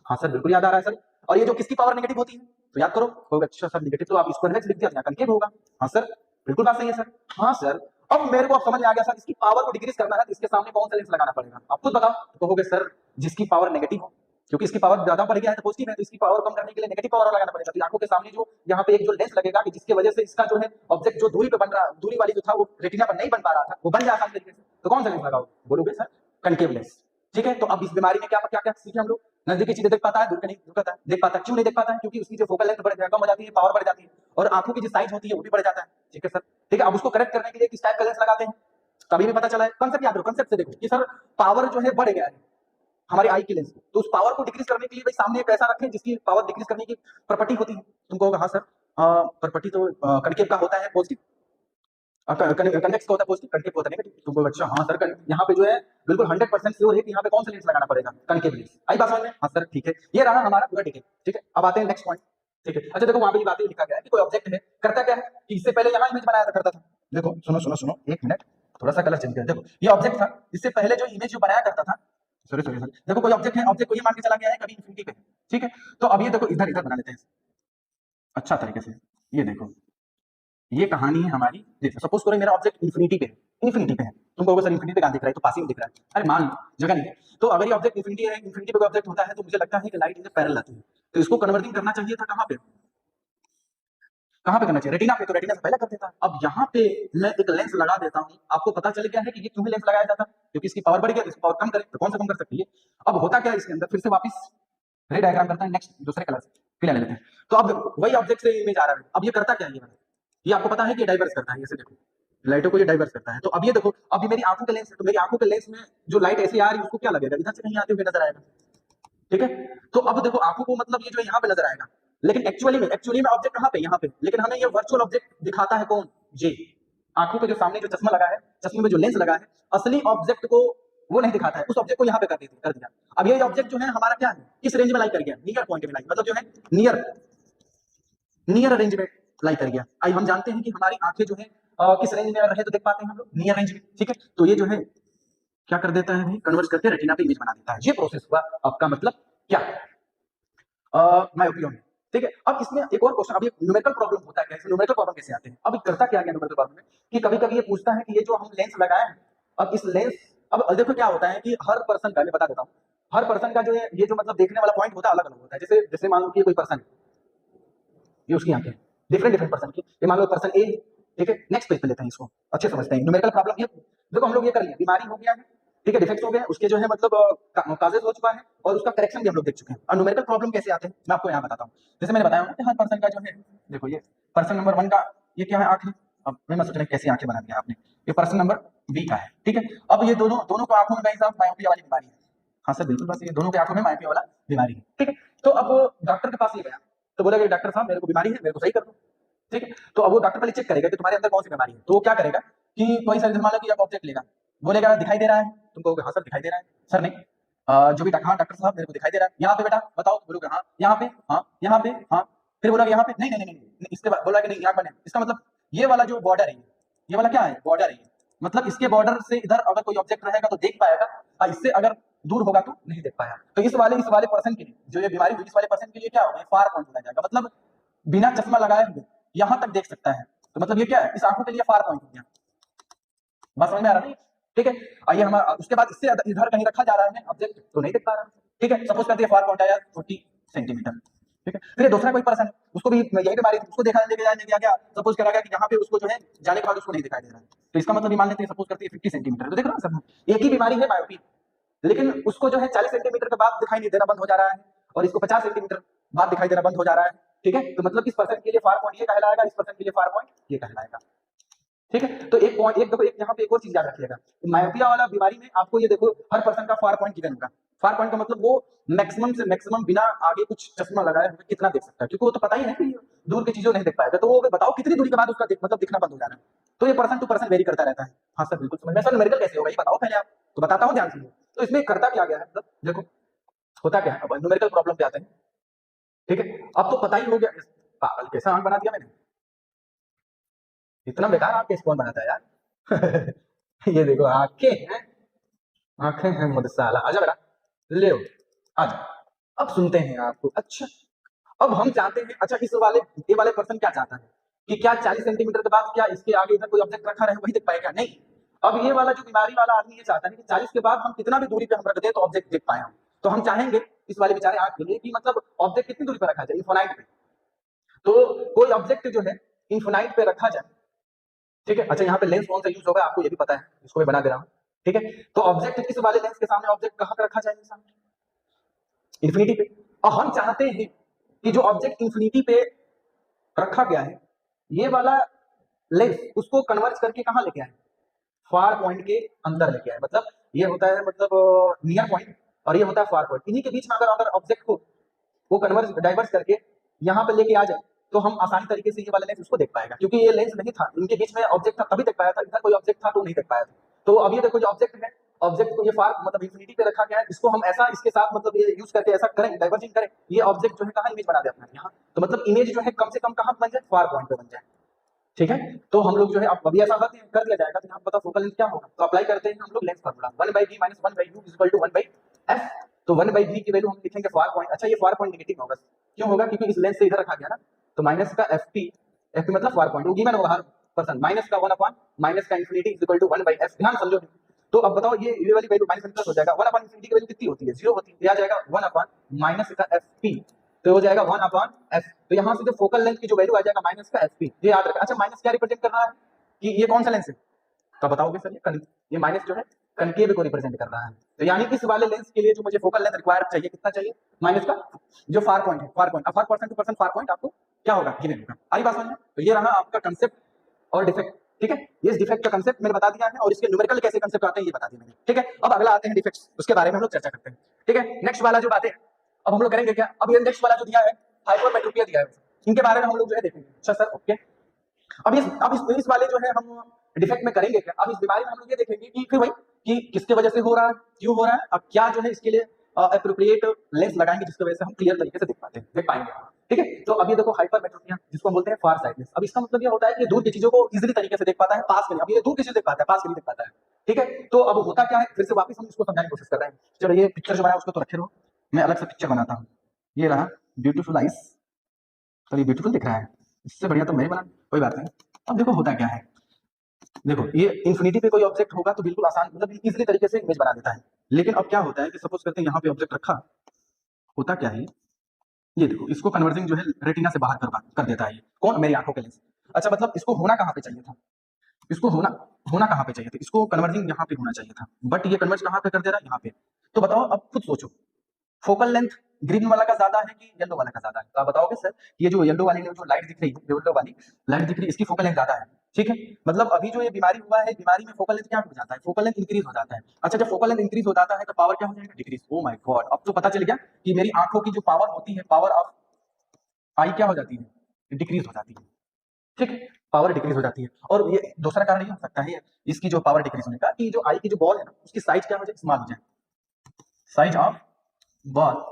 हाँ सर बिल्कुल याद आ रहा है सर। और ये जो किसकी पावर नेगेटिव होती है तो याद करो, होगा अच्छा सर नेगेटिव तो आप इसको कन्वेक्स लिख दिया तो कनकेव होगा। हाँ सर बिल्कुल बात सही है सर। हाँ सर अब मेरे को अब समझ में आ गया सर, इसकी पावर को डिक्रीज करना है तो इसके सामने कौन सा लेंस लगाना पड़ेगा। आप खुद बताओ। तो कहोगे सर जिसकी पावर नेगेटिव हो, क्योंकि इसकी पावर ज्यादा बढ़ गया है तो पॉजिटिव है, तो इसकी पावर कम करने के लिए नेगेटिव पावर लगाना पड़ेगा। तो आंखों के सामने जो यहाँ पे एक जो लेंस लगेगा कि जिसकी वजह से इसका जो है ऑब्जेक्ट जो दूरी पे बन रहा, दूरी वाली जो था वो रेटिना पर नहीं बन पा रहा था, वो बन जाए आसान तरीके से। तो कौन सा लेंस लगाओ, बोलोगे सर कनकेव लेंस, ठीक है। तो अब इस बीमारी में क्या क्या क्या सीखे हम लोग, नजदीकी चीजें देख पाता है, दूर के नहीं देख पाता है। क्यों नहीं देख पाता है, क्योंकि उसकी जो फोकल लेंथ कम हो जाती है, पावर बढ़ जाती है और आंखों की जो साइज होती है वो भी बढ़ जाता है, ठीक है सर। ठीक है अब उसको करेक्ट करने के लिए किस टाइप का लेंस लगाते हैं कभी भी पता चला है। कंसेप्ट याद रखो, कंसेप्ट से देखो कि सर पावर जो है बढ़ गया है हमारे आई की लेंस को, तो उस पावर को डिक्रीज करने के लिए भाई सामने एक ऐसा रखें जिसकी पावर डिक्रीज करने की प्रॉपर्टी होती है। तुमको होगा हाँ सर प्रॉपर्टी तो कनकेव का होता है पॉजिटिव, कन्वेक्स का होता है पॉजिटिव, कनकेव होता है नेगेटिव। तुमको अच्छा हाँ सर यहाँ पे जो है बिल्कुल 100% श्योर है कि यहाँ पे कौन सा लेंस लगाना पड़ेगा, कनकेव लेंस। आई बात समझ में। हाँ सर ठीक है, ये रहा हमारा पूरा डिटेल, ठीक है। अब आते हैं नेक्स्ट पॉइंट, ठीक है। अच्छा देखो वहां पे ये बातें लिखा गया है कि कोई ऑब्जेक्ट है करता क्या है कि इससे पहले यहाँ इमेज बनाया करता था। देखो सुनो सुनो सुनो एक मिनट, थोड़ा सा कलर चेंज कर। देखो ये ऑब्जेक्ट था, इससे पहले जो इमेज जो बनाया करता था, सॉरी सॉरी सॉरी, देखो कोई ऑब्जेक्ट है, ऑब्जेक्ट को ये मान के चला गया है कभी इन्फिनिटी पे, ठीक है। तो अब ये देखो इधर इधर बना लेते हैं अच्छा तरीके से। ये देखो ये कहानी है हमारी। देखो सपोज करो मेरा ऑब्जेक्ट इन्फिनिटी पे है, इन्फिनिटी पे है। तुम कहोगे सर इन्फिनिटी पे कहां दिख रहा है, तो पासिंग दिख रहा है। अरे मान लो जगह नहीं है, तो अगर ये ऑब्जेक्ट इन्फिनिटी है, इन्फिनिटी पे कोई ऑब्जेक्ट होता है तो मुझे लगता है कि लाइट इधर पैरेलल आती है, तो इसको कन्वर्टिंग करना चाहिए था कहां पे, कहां पे करना चाहिए, रेटिना पे। तो रेटिना से पहले कर देता। अब यहाँ पे मैं एक लेंस लगा देता हूँ, आपको पता चल गया है कि ये क्यों लेंस लगाया जाता है, क्योंकि इसकी पावर बढ़ गई तो इसकी पावर कम करे, तो कौन सा कम कर सकती है। अब होता क्या है इसके अंदर, फिर से वापस रे डायग्राम करता है नेक्स्ट दूसरे कलर से फिर ले लेते हैं। तो अब वही ऑब्जेक्ट से इमेज आ रहा है, अब ये करता क्या है, ये आपको पता है कि डाइवर्स करता है, ऐसे देखो लाइटों को ये डाइवर्स करता है। तो अब ये देखो अभी मेरी आंखों के लेंस है, तो मेरी आंखों के लेंस में जो लाइट ऐसी आ रही है उसको क्या लगेगा, इधर से कहीं आते हुए नजर आएगा, ठीक है। तो अब देखो आंखों को मतलब ये जो यहाँ पे नजर आएगा, लेकिन एक्चुअली में ऑब्जेक्ट कहाँ पे, यहाँ पे। लेकिन हमें ये वर्चुअल ऑब्जेक्ट दिखाता है कौन, ये आंखों पे जो सामने जो चश्मा लगा है, चश्मे में जो लेंस लगा है, असली ऑब्जेक्ट को वो नहीं दिखाता है, उस ऑब्जेक्ट को यहाँ पे कर दिया। अब ये ऑब्जेक्ट जो है हमारा क्या है, इस रेंज में लाई कर गया, नियर पॉइंट में लाई, मतलब जो है नियर रेंज में लाई कर गया। आई हम जानते हैं कि हमारी आंखें जो है किस रेंज में रहे तो देख पाते हैं हम लोग, नियर रेंज में, ठीक है। तो ये जो है क्या कर देता है भाई, कन्वर्ट करके रेटिना पे इमेज बना देता है। ये प्रोसेस हुआ, आपका मतलब क्या मायोपिया में, ठीक है। अब इसमें एक और क्वेश्चन, अब ये न्यूमेरिकल प्रॉब्लम होता है कैसे, न्यूमेरिकल प्रॉब्लम कैसे आते हैं। अब करता क्या है न्यूमेरिकल प्रॉब्लम में कि कभी कभी ये पूछता है कि ये जो हम लेंस लगाए हैं, अब इस लेंस, अब देखो क्या होता है कि हर पर्सन का, मैं बता देता हूँ, हर पर्सन का जो है ये जो मतलब देखने वाला पॉइंट होता है अलग अलग होता है। जैसे जैसे मान लो कि कोई पर्सन, ये उसकी आंखें डिफरेंट डिफरेंट पर्सन की, ये मान लो पर्सन ए, ठीक है। नेक्स्ट पेज पे लेते हैं इसको, अच्छे समझते हैं न्यूमेरिकल प्रॉब्लम। ये देखो हम लोग ये कर लिए, बीमारी हो गया है, ठीक है, डिफेक्ट हो गया, उसके जो है मतलब काजेज हो चुका है और उसका करेक्शन भी हम लोग देख चुके हैं। और न्यूमेरिकल प्रॉब्लम कैसे आते हैं मैं आपको यहाँ बताता हूँ। जैसे मैंने बताया कि हर पर्सन का जो है, देखो ये पर्सन नंबर 1 का ये क्या है, आंख है। अब मैं सोच रहा कैसी आंखें बना दिया आपने, ये पर्सन नंबर बी का है, ठीक है। अब ये दोनों दोनों को आंखों में भाई साहब मायोपिया वाली बीमारी है। हाँ सर बिल्कुल, बस ये दोनों के आंखों में मायोपिया वाला बीमारी है, ठीक है। तो अब डॉक्टर के पास ये गया, तो बोला कि डॉक्टर साहब मेरे को बीमारी है, मेरे को सही कर दो, ठीक है। तो अब वो डॉक्टर पहले चेक करेगा कि तुम्हारे अंदर कौन सी बीमारी है। तो वो क्या करेगा कि कोई सर मान लो कि अब ऑब्जेक्ट लेगा, बोलेगा दिखाई दे रहा है, तुम कहोगे हाँ सर दिखाई दे रहा है, सर नहीं जो भी हाँ डॉक्टर साहब मेरे को दिखाई दे रहा है, यहाँ पे बेटा बताओ, बोलोगे हाँ यहाँ पे, हाँ यहाँ पे, हाँ। फिर बोला यहाँ पे, नहीं नहीं नहीं नहीं, इसके बाद बोला कि नहीं यहाँ बने, इसका मतलब ये वाला जो बॉर्डर है, ये वाला क्या है, बॉर्डर है, मतलब इसके बॉर्डर से इधर अगर कोई ऑब्जेक्ट रहेगा तो देख पाएगा, और इससे अगर दूर होगा तो नहीं देख पाएगा। तो इस वाले पर्सन के लिए जो ये बीमारी हुई, इस वाले पर्सन के लिए क्या होगा, फार पॉइंट हो जाएगा, मतलब बिना चश्मा लगाए हुए यहां तक देख सकता है। तो मतलब ये क्या है, इस आंखों के लिए फार पॉइंट हो गया। बात समझ में आ रहा है, ठीक है। आइए हम उसके बाद इससे इधर कहीं रखा जा रहा है ऑब्जेक्ट तो नहीं देख पा रहा, ठीक है। सपोज करते हैं फार पॉइंट आया 40 सेंटीमीटर, ठीक है। फिर दूसरा कोई पर्सन, उसको भी यही बीमारी, उसको देखा लेके गया, सपोज करा गया कि यहाँ पे उसको जो है जाने के बाद उसको नहीं दिखाई दे रहा है, तो इसका मतलब मान लेते हैं सपोज करते हैं 50 सेंटीमीटर, तो देख रहे हो सब एक ही बीमारी है मायोपी, लेकिन उसको जो है 40 सेंटीमीटर के बाद दिखाई नहीं देना बंद हो जा रहा है और इसको 50 सेंटीमीटर बाद दिखाई देना बंद हो जा रहा है, ठीक है। तो मतलब इस पर्सन के लिए फार पॉइंट ये कहलाएगा, इस पर्सन के लिए फार पॉइंट ये कहलाएगा, ठीक है। तो एक पॉइंट, एक देखो, एक यहाँ पे एक और चीज याद रखिएगा, मायोपिया वाला बीमारी में आपको ये देखो हर पर्सन का फार पॉइंट गिवन होगा, फार पॉइंट का मतलब वो मैक्सिमम से मैक्सिमम बिना आगे कुछ चश्मा लगाए हुए कितना देख सकता है, क्योंकि वो तो पता ही है कि दूर की चीजों नहीं देख पाएगा, तो वो बताओ कितनी दूरी के बाद उसका मतलब दिखना बंद हो जाना है। तो ये पर्सन टू पर्सन वेरी करता रहता है। हाँ सर बिल्कुल समझ में। सर न्यूमेरिकल कैसे होगा ये बताओ पहले आप। तो बताता हूँ ध्यान से। तो इसमें करता क्या गया है, मतलब देखो होता क्या है, अब न्यूमेरिकल प्रॉब्लम पे आते हैं। ठीक है, अब तो पता ही हो गया। पागल कैसा आंख बना दिया मैंने, इतना बेकार आंख कैसे कौन बनाता है यार। ये देखो आंखें हैं, आंखें हैं मुदसाला। आजा बेटा, ले आजा। अब सुनते हैं आपको। अच्छा, अब हम चाहते हैं, अच्छा इस वाले ये वाले पर्सन क्या चाहता है कि क्या 40 सेंटीमीटर के बाद क्या इसके आगे इधर कोई ऑब्जेक्ट रखा रहे वही देख पाएगा? नहीं। अब ये वाला जो बीमारी वाला आदमी ये चाहता है कि 40 के बाद हम कितना भी दूरी पे हम रख दे तो ऑब्जेक्ट देख पाए हम। तो हम चाहेंगे इस वाले बेचारे आंख के लिए कि मतलब ऑब्जेक्ट कितनी दूरी पर रखा जाए, इन्फिनाइट पे। तो कोई ऑब्जेक्ट जो है इन्फिनाइट पे रखा जाए, ठीक है। अच्छा यहाँ पे लेंस कौन सा यूज होगा आपको ये भी पता है, इसको मैं बना दे रहा हूँ। ठीक है, तो ऑब्जेक्ट किस वाले लेंस के सामने ऑब्जेक्ट कहाँ पे रखा जाएगा सामने? इन्फिनिटी पे। और हम चाहते हैं कि जो ऑब्जेक्ट इन्फिनिटी पे रखा गया है ये वाला लेंस उसको कन्वर्ज करके कहाँ लेके आए? फार पॉइंट के अंदर लेके आए। मतलब ये होता है मतलब नियर पॉइंट और ये होता है फार पॉइंट। इन्हीं के बीच में अगर अगर ऑब्जेक्ट को वो कन्वर्ज डाइवर्स करके यहाँ पे लेके आ जाए तो हम आसानी तरीके से ये वाला लेंस उसको देख पाएगा, क्योंकि ये लेंस नहीं था इनके बीच में ऑब्जेक्ट था तभी देख पाया था, इधर कोई ऑब्जेक्ट था तो नहीं देख पाया था। तो अब ये देखो जो ऑब्जेक्ट है, ऑब्जेक्ट को ये फार मतलब इंफिनिटी पे रखा गया है, इसको हम ऐसा इसके साथ मतलब ये यूज करके ऐसा करें डाइवर्जिंग करें, ये ऑब्जेक्ट जो है कहाँ इमेज बना दे अपना यहाँ। तो मतलब इमेज जो है कम से कम कहाँ बन जाए? फार पॉइंट पे बन जाए। ठीक है, तो हम लोग जो है अब अभी ऐसा कर दिया जाएगा तो यहाँ पता फोकल लेंथ क्या होगा। तो अप्लाई करते हैं हम लोग length formula 1/v - 1/u = 1/f। तो 1/v की वैल्यू हम लिखेंगे फार पॉइंट। अच्छा ये फार पॉइंट नेगेटिव होगा, क्यों होगा? क्योंकि इस लेंस से इधर रखा गया ना, तो माइनस का fp, fp मतलब फार पॉइंट वो गिवन होगा हर पर्सन, माइनस का 1 अपॉन माइनस का इंफिनिटी = 1/f। ध्यान समझो। तो अब बताओ ये वाली वैल्यू माइनस प्लस हो जाएगा, 1 अपॉन इंफिनिटी की वैल्यू कितनी होती है? 0 होती है। ये आ जाएगा 1 अपॉन माइनस का fp, तो हो जाएगा 1 अपॉन f। तो यहाँ से जो फोकल लेंथ की जो वैल्यू आ जाएगा माइनस का fp, ये याद रखना। अच्छा माइनस क्या रिप्रेजेंट कर रहा है कि ये कौन सा लेंस है? तो बताओगे सर ये माइनस जो है कनकेव को रिप्रेजेंट कर रहा है। तो यानी इस वाले लेंस के लिए जो मुझे फोकल लेंथ रिक्वायर चाहिए कितना चाहिए? माइनस का जो फार पॉइंट है, फार पॉइंट अब far person to person far point आपको क्या होगा गिवन होगा। आई बात समझ में? तो ये रहा आपका कंसेप्ट और डिफेक्ट। ठीक है, ये डिफेक्ट का कंसेप्ट मैंने बता दिया है और इसके न्यूमेरिकल कैसे कंसेप्ट आते हैं ये बता दिया मैंने। ठीक है, अब अगला आते हैं डिफेक्ट्स, उसके बारे में हम लोग चर्चा करते हैं। ठीक है, नेक्स्ट वाला जो बातें अब हम लोग करेंगे क्या, अब ये नेक्स्ट वाला जो दिया है हाइपरमेट्रोपिया दिया है, इनके बारे में हम लोग जो है देखेंगे। अच्छा सर ओके, अब इस वाले जो है हम डिफेक्ट में करेंगे क्या? अब इस बीमारी में हम लोग ये देखेंगे कि फिर भाई कि किसके वजह से हो रहा है, क्यों हो रहा है, अब क्या जो है इसके लिए एप्रोप्रिएट लेंस लगाएंगे जिसकी वजह से हम क्लियर तरीके से देख पाएंगे। ठीक है, तो अब ये देखो हाइपरमेट्रोपिया जिसको हम बोलते हैं फार साइटनेस। अब इसका मतलब ये होता है कि दूर की चीजों को इजीली तरीके से देख पाता है, पास में नहीं। अब ये दूर की चीज देख पाता है, पास में नहीं देख पाता है। ठीक है, तो अब होता क्या है, फिर से वापस हम इसको समझाने की कोशिश कर रहे हैं। चलो ये पिक्चर जो बनाया उसको तो रखे रहो, मैं अलग से पिक्चर बनाता हूँ। ये रहा ब्यूटीफुल आइस, तो ये ब्यूटीफुल दिख रहा है, इससे बढ़िया तो मैं बना, कोई बात नहीं। अब देखो होता क्या है, देखो ये इन्फिनिटी पे कोई ऑब्जेक्ट होगा तो बिल्कुल आसान मतलब इजीली तरीके से इमेज बना देता है। लेकिन अब क्या होता है कि सपोज करते हैं यहाँ पे ऑब्जेक्ट रखा, होता क्या है, ये देखो इसको कन्वर्जिंग जो है रेटिना से बाहर कर देता है। ये कौन? मेरी आंखों के लेंस। अच्छा मतलब इसको होना कहाँ पे चाहिए था, इसको होना होना कहाँ पे चाहिए था, इसको कन्वर्जिंग यहाँ पे होना चाहिए था, बट ये कन्वर्ज कहाँ पे कर दे रहा है? यहाँ पे। तो बताओ अब खुद सोचो, फोकल लेंथ ग्रीन वाला का ज्यादा है कि येलो वाला का ज्यादा है? तो आप बताओगे सर ये जो येलो वाली जो लाइट दिख रही है, येलो वाली लाइट दिख रही है इसकी फोकल लेंथ ज्यादा है। ठीक है, मतलब अभी जो ये बीमारी हुआ है, बीमारी में फोकल लेंथ क्या हो जाता है? फोकल लेंथ इंक्रीज हो जाता है। अच्छा जब फोकल लेंथ इंक्रीज हो जाता है तो पावर क्या हो जाएगा? डिक्रीज। ओ माय गॉड, अब तो पता चल गया कि मेरी आंखों की जो पावर होती है, पावर ऑफ आई क्या हो जाती है? डिक्रीज हो जाती है। ठीक है, पावर डिक्रीज हो जाती है। और ये दूसरा कारण ये हो सकता है इसकी जो पावर डिक्रीज होने का कि जो आई की जो बॉल है ना उसकी साइज क्या हो जाए? स्मॉल हो जाए, size of ball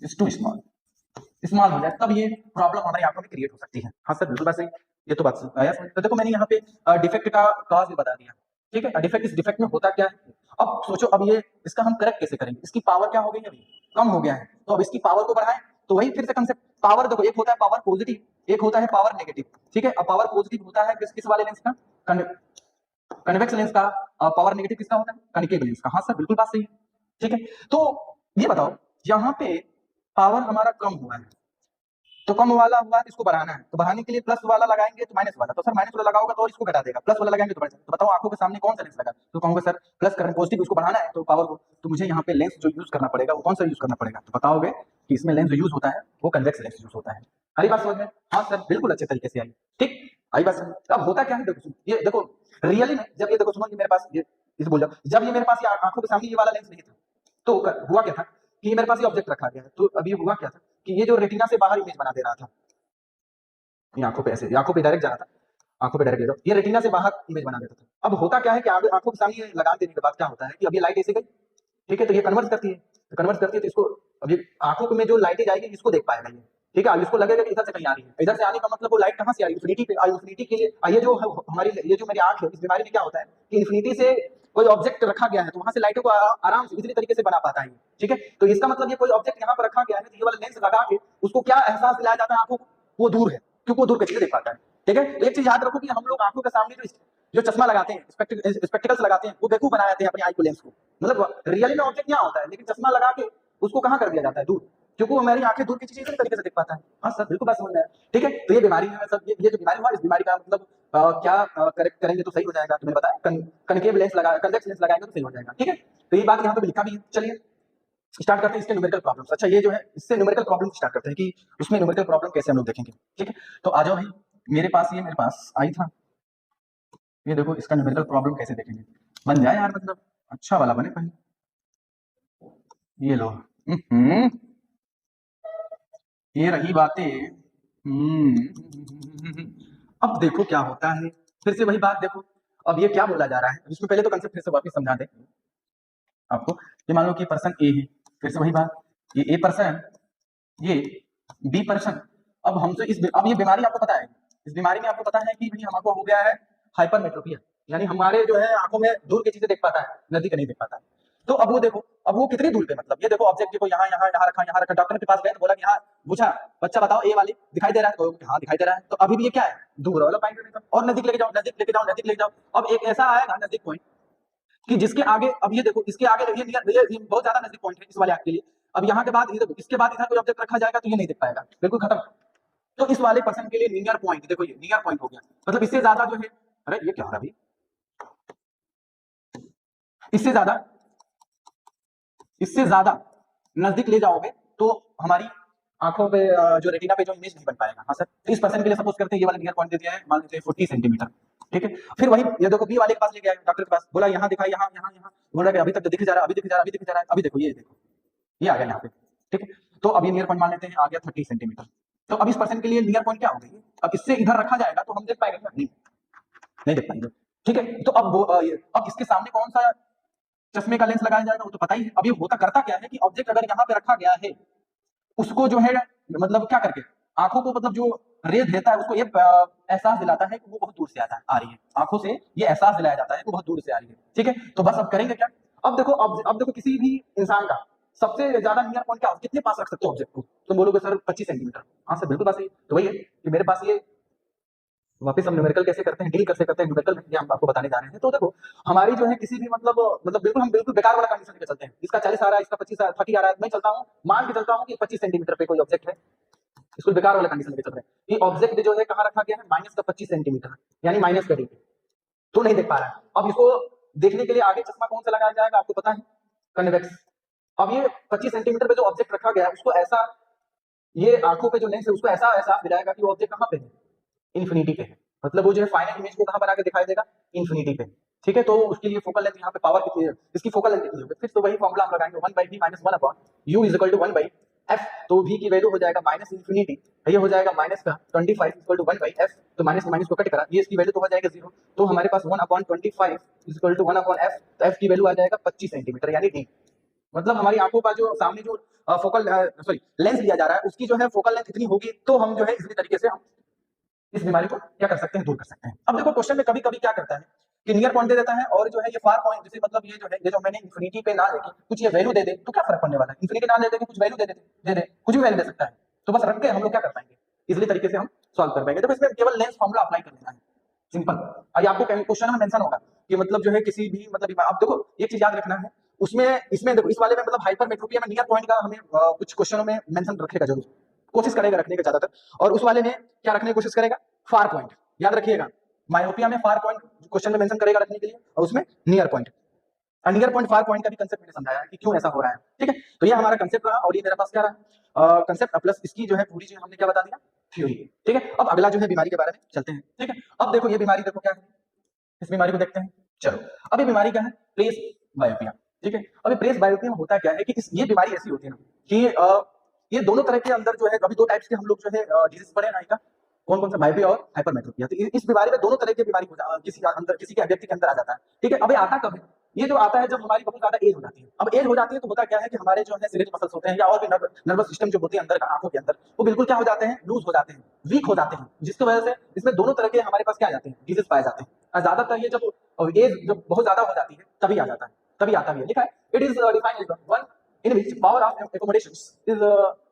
is too small, small हो जाए, तब ये प्रॉब्लम हमारी आंखों में क्रिएट हो सकती है। हाँ सर बिल्कुल बात सही, ये तो बात आया समझ। तो देखो मैंने यहाँ पे डिफेक्ट का कॉज भी बता दिया। ठीक है, डिफेक्ट इस डिफेक्ट में होता क्या है, अब सोचो अब ये इसका हम करेक्ट कैसे करेंगे? इसकी पावर क्या हो गई है अभी? कम हो गया है, तो अब इसकी पावर को बढ़ाएं। तो वही फिर से कंसेप्ट, पावर देखो एक होता है पावर पॉजिटिव, एक होता है पावर नेगेटिव। ठीक है, अब पावर पॉजिटिव होता है किस वाले लेंस का? कन्वेक्स लेंस का। पावर नेगेटिव किसका होता है? कनिकेव लेंस का। हाँ सर बिल्कुल बात सही है। ठीक है, तो ये बताओ यहाँ पे पावर हमारा कम हुआ है, तो कम वाला हुआ है इसको बढ़ाना है, तो बढ़ाने के लिए प्लस वाला लगाएंगे तो माइनस वाला, तो सर माइनस वाला लगाओगे तो इसको घटा देगा, प्लस वाला लगाएंगे तो बढ़ जाएगा। तो बताओ आंखों के सामने कौन सा लेंस लगा? तो कहूंगा सर प्लस करंट पॉजिटिव उसको बढ़ाना है तो पावर को, तो मुझे यहाँ पे लेंस जो यूज करना पड़ेगा वो कौन सा यूज करना पड़ेगा? तो बताओगे कि इसमें लेंस जो यूज होता है वो कन्वेक्स लेंस यूज होता है। हरी बात समझ में? हाँ सर बिल्कुल अच्छे तरीके से आई। ठीक, आई बात समझ। अब होता क्या है, देखो ये देखो रियली में जब ये देखो सुनो, ये मेरे पास ये इसे बोल जाओ, जब ये मेरे पास ये आंखों के सामने ये वाला लेंस नहीं था तो हुआ क्या था कि मेरे पास ये ऑब्जेक्ट रखा गया है, तो अभी हुआ क्या था कि ये जो रेटिना से बाहर इमेज बना दे रहा था, ये आंखों पे ऐसे, आंखों पे डायरेक्ट जा रहा था, आंखों पे डायरेक्ट ले जाओ, ये रेटिना से बाहर इमेज बना देता था। अब होता क्या है कि आंखों के सामने लगा देने के बाद क्या होता है कि अब ये लाइट ऐसे गई, ठीक है, तो ये कन्वर्ट करती है, तो कन्वर्ट करती है तो इसको, अब ये आंखों में जो लाइटें जाएगी इसको देख पाएगा ये, ठीक है। अब इसको लगेगा कि इधर से कहीं आ रही है, इधर से आने का मतलब वो लाइट कहाँ से आ रही है, इन्फिनिटी पे, इन्फिनिटी के लिए ये जो हमारी, ये जो मेरी आंख है, इस बीमारी में क्या होता है कि इन्फिनिटी से कोई ऑब्जेक्ट रखा गया है तो वहां से लाइटों को आराम से इसी तरीके से बना पाता है, ठीक है। तो इसका मतलब ये कोई ऑब्जेक्ट यहाँ पर रखा गया है तो ये वाला लेंस लगा के उसको क्या एहसास दिलाया जाता है आंखों को, वो दूर है, क्योंकि वो दूर की चीजें देख पाता है, ठीक है। तो एक चीज याद रखो कि हम लोग आंखों के सामने जो चश्मा लगाते हैं, स्पेक्टिकल्स लगाते हैं, वो बेवकूफ बना देते हैं अपनी आई को, लेंस को, मतलब रियली में ऑब्जेक्ट यहाँ होता है लेकिन चश्मा लगा के उसको कहाँ कर दिया जाता है, दूर, क्योंकि वो हमारी आंखें दूर की चीजें इसी तरीके से देख पाता है। हाँ सर बिल्कुल बात समझ में आया, ठीक है। तो ये बीमारी है सब, ये जो बीमारी हुआ, इस बीमारी का मतलब क्या करेक्ट करेंगे तो सही हो जाएगा, तो मैंने बताया कनकेव लेंस लगा, कन्वेक्स लेंस लगाएंगे तो सही हो जाएगा, ठीक है। तो ये बात यहाँ पे लिखा भी है। चलिए स्टार्ट करते हैं इसके न्यूमेरिकल प्रॉब्लम्स। अच्छा ये जो है इससे न्यूमेरिकल प्रॉब्लम स्टार्ट करते हैं कि उसमें न्यूमेरिकल प्रॉब्लम कैसे हम लोग देखेंगे, ठीक है। तो आ जाओ भाई, मेरे पास आई था, ये देखो इसका न्यूमेरिकल प्रॉब्लम कैसे देखेंगे, बन जाए यार, मतलब अच्छा वाला बने पहले, ये लो। ये रही बातें। अब देखो क्या होता है, फिर से वही बात देखो, अब ये क्या बोला जा रहा है, इसमें पहले तो कंसेप्ट फिर से वापस समझा दे आपको। ये मान लो कि पर्सन ए है, फिर से वही बात, ये ए पर्सन, ये बी पर्सन। अब हमसे अब ये बीमारी आपको पता है, इस बीमारी में आपको पता है कि भाई हमको हो गया है हाइपरमेट्रोपिया, यानी हमारे जो है आंखों में दूर की चीजें देख पाता है, नजदीक नहीं देख पाता है। तो अब वो देखो, अब वो कितनी दूर पे, मतलब ये देखो ऑब्जेक्ट देखो यहाँ यहाँ यहाँ रखा, यहाँ रखा, डॉक्टर के पास गए तो बोला कि हाँ, पूछा बच्चा बताओ ए वाली दिखाई दे रहा है, तो हाँ दिखाई दे रहा है, तो अभी भी ये क्या है, दूर वाला पॉइंट, और नजदीक लेके जाओ, नजदीक लेके जाओ, नजदीक लेके जाओ। अब एक ऐसा आएगा नजदीक पॉइंट कि जिसके आगे, अब ये देखो इसके आगे ये बहुत ज्यादा नजदीक पॉइंट है इस वाले के लिए। अब यहाँ के बाद ये देखो, इसके बाद इधर कोई ऑब्जेक्ट रखा जाएगा तो ये नहीं देख पाएगा, बिल्कुल खत्म। तो इस वाले पर्सन के लिए नियर पॉइंट, देखो ये नियर पॉइंट हो गया, मतलब इससे ज्यादा जो है, अरे ये क्या हो रहा है भाई, इससे ज्यादा नजदीक ले जाओगे तो हमारी आंखों पे जो रेटिना पे जो इमेज नहीं बन पाएगा। हाँ सर, तो इस पर्सन के लिए सपोज करते हैं ये वाला नियर पॉइंट दे दिया है, मान लीजिए 40 सेंटीमीटर, ठीक है। फिर वही ये देखो बी वाले के पास ले गया डॉक्टर के पास, बोला यहाँ दिखाई, यहाँ यहाँ यहाँ, बोल रहा है अभी तक तो दिख जा रहा, अभी दिख जा रहा, अभी दिख जा रहा है, अभी देखो ये देखो ये आ गया यहाँ पे, ठीक है। तो अब ये नियर पॉइंट मान लेते हैं आ गया 30 सेंटीमीटर। तो अब इस पर्सन के लिए नियर पॉइंट क्या हो गई, अब इससे इधर रखा जाएगा तो हम देख पाएंगे क्या, नहीं देख पाएंगे, ठीक है। तो अब अब इसके सामने कौन सा चश्मे का लेंस लगाया जाएगा वो तो पता ही है। अब ये होता करता क्या है कि ऑब्जेक्ट अगर यहाँ पे रखा गया है, उसको जो है मतलब क्या करके आंखों को, मतलब जो रे देता है उसको ये एहसास दिलाता है कि वो बहुत दूर से आ रही है, आंखों से ये एहसास दिलाया जाता है कि बहुत दूर से आ रही है, ठीक है। तो बस अब करेंगे क्या, अब देखो, अब देखो किसी भी इंसान का सबसे ज्यादा नियर पॉइंट क्या, कितने पास रख सकते हो ऑब्जेक्ट को, तुम बोलोगे सर 25 सेंटीमीटर, हाँ सर बिल्कुल बात सही। तो वही है कि मेरे पास ये, वापस हम न्यूमेरिकल कैसे करते हैं, डील कैसे करते हैं न्यूमेरिकल में, हम आपको बताने जा रहे हैं। तो देखो हमारी जो है किसी भी मतलब बिल्कुल हम बिल्कुल बेकार वाला कंडीशन लेके चलते हैं, इसका 40 आ रहा है, इसका 25 30 आ रहा है, मैं चलता हूँ मान के चलता हूँ कि 25 सेंटीमीटर पे कोई ऑब्जेक्ट है, इसको बेकार वाला कंडीशन लेके चल रहे हैं। ये ऑब्जेक्ट जो है कहाँ रखा गया है, माइनस का 25 सेंटीमीटर, यानी माइनस करीब, तो नहीं देख पा रहा है। अब इसको देखने के लिए आगे चश्मा कौन सा लगाया जाएगा आपको पता है, कन्वेक्स। अब ये 25 सेंटीमीटर पे जो ऑब्जेक्ट रखा गया है उसको ऐसा, ये आंखों पे जो लेंस है उसको ऐसा एहसास दिलाएगा कि वो ऑब्जेक्ट कहाँ पे है, इन्फिनिटी पे है, मतलब वो जो है फाइनल इमेज को कहाँ बना के दिखाई देगा, इन्फिनिटी पे, ठीक है। तो उसके लिए फोकल लेंथ यहाँ पे पावर कितनी है, इसकी फोकल लेंथ कितनी होगी, फिर तो वही फॉर्मूला हम लगाएंगे 1/v - 1 अपॉन u = 1/f। तो v की वैल्यू हो जाएगा माइनस इन्फिनिटी, ये हो जाएगा माइनस का 25 = 1/f, तो माइनस माइनस को कट करा, ये इसकी वैल्यू तो हो जाएगा 0, तो हमारे पास 1/25 = 1/f, तो f की वैल्यू आ जाएगा 25 सेंटीमीटर, यानी d। मतलब हमारी आंखों का जो सामने जो फोकल सॉरी लेंस लिया जा रहा है उसकी जो है फोकल लेंथ इतनी होगी, तो हम जो है इसी तरीके से हम इस बीमारी को क्या कर सकते हैं, दूर कर सकते हैं। अब देखो क्वेश्चन में कभी कभी क्या करता है कि नियर पॉइंट दे देता है और जो है ये फार पॉइंट, जैसे मतलब ये जो है, ये जो मैंने इन्फिनिटी पे ना लेके कुछ ये वैल्यू दे दे तो क्या फर्क पड़ने वाला है, इन्फिनिटी ना दे कुछ वैल्यू दे दे कुछ भी वैल्यू दे सकता है, तो बस रख के हम लोग क्या कर पाएंगे, इजिली तरीके से हम सॉल्व कर पाएंगे। देखो इसमें केवल लेंस फॉर्मूला अप्लाई कर लेना है, सिंपल। अभी आपको क्वेश्चन में मेंशन होगा कि मतलब जो है किसी भी मतलब, अब देखो एक चीज याद रखना है उसमें, इसमें देखो इस वाले में मतलब हाइपरमेट्रोपिया में नियर पॉइंट का हमें कुछ क्वेश्चनों में मेंशन रखेगा, जरूर कोशिश करेगा रखने का ज्यादातर, और उस वाले में क्या रखने की कोशिश करेगा, फार पॉइंट, याद रखिएगा मायोपिया में फार पॉइंट क्वेश्चन में मेंशन करेगा रखने के लिए, और उसमें near point, near point far point का भी कंसेप्ट मैंने समझाया है कि क्यों ऐसा हो रहा है, ठीक है। तो ये हमारा कंसेप्ट रहा, और ये मेरे पास क्या रहा, कंसेप्ट प्लस इसकी जो है पूरी जो हमने क्या बता दिया, थ्योरी, ठीक है। अब अगला जो है बीमारी के बारे में चलते हैं, ठीक है। अब देखो ये बीमारी देखो क्या है, इस बीमारी को देखते हैं, चलो। अब ये बीमारी क्या है, प्लेस बायोपिया, ठीक है। अभी प्रेस बायोपिया में होता क्या है कि ये बीमारी ऐसी होती है ना कि ये दोनों तरह के अंदर जो है, अभी दो टाइप्स के हम लोग जो है डिजीज पढ़े ना, का कौन कौन सा, मायोपिया और हाइपरमेट्रोपिया। तो इस बीमारी में दोनों तरह की बीमारी किसी के अंदर, किसी के व्यक्ति के अंदर आ जाता है। ठीक है। अभी आता कब है? ये जो आता है जब हमारी बहुत ज्यादा एज हो जाती है। अब एज हो जाती है तो होता क्या है कि हमारे जो है सिलेट मसल्स होते हैं या और भी नर्वस सिस्टम जो होती है अंदर आंखों के अंदर, वो बिल्कुल क्या हो जाते हैं, लूज हो जाते हैं, वीक हो जाते हैं, जिसकी वजह से इसमें दोनों तरह के हमारे पास क्या आ जाते हैं, डिजीज पाए जाते हैं। और ज्यादातर ये जब एज जब बहुत ज्यादा हो जाती है तभी आ जाता है, तभी आता भी है। लिखा है it is defined as one in which power of accommodations is